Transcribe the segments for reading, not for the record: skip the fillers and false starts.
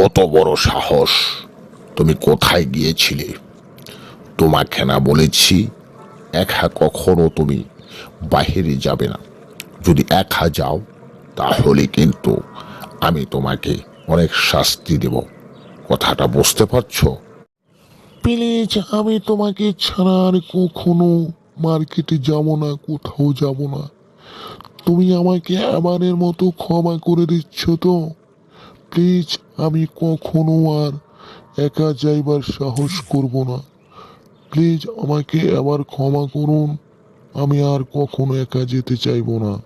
কত বড় সাহস! তুমি কোথায় গিয়েছিলে? তোমাকে না বলেছি একা কখনো তুমি বাহিরে যাবে না। যদি একা যাও তাহলে কিন্তু আমি তোমাকে অনেক শাস্তি দেব। কথাটা বুঝতে পারছো? প্লিজ, আমি তোমাকে ছাড়া আর কখনো মার্কেটে যাব না, কোথাও যাব না। তুমি আমাকে এবারের মতো ক্ষমা করে দিচ্ছ তো? প্লিজ, আমি কখনো আর একা যাইবার সাহস করব না। প্লিজ আমাকে আবার ক্ষমা করুন। আমি আর কখনো একা যেতে চাইবো না।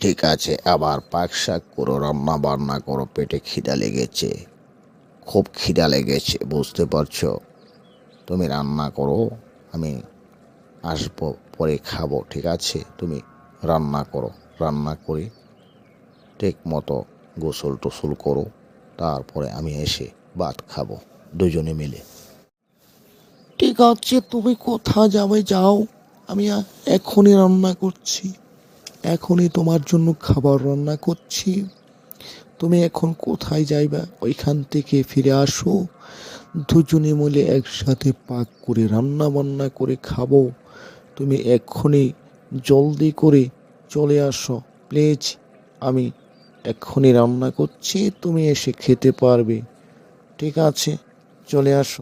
ঠিক আছে, আবার পাক শাক করো, রান্না বান্না করো, পেটে খিদা লেগেছে, খুব খিদা লেগেছে, বুঝতে পারছো? তুমি রান্না করো, আমি আসবো, পরে খাবো। ঠিক আছে, তুমি রান্না করো, রান্না করে ঠিক মতো গোসল টোসল করো, তারপরে আমি এসে ভাত খাবো দুজনে মিলে। ঠিক আছে, তুমি কোথায় যাবে যাও। আমি এখনই রান্না করছি। এখনই তোমার জন্য খাবার রান্না করছি। তুমি এখন কোথায় যাইবা? ওইখান থেকে ফিরে আসো, দুজনে মিলে একসাথে পাক করে রান্না বান্না করে খাবো। তুমি এক্ষুনি জলদি করে চলে আসো প্লিজ। আমি এক্ষুনি রান্না করছি, তুমি এসে খেতে পারবে। ঠিক আছে, চলে আসো।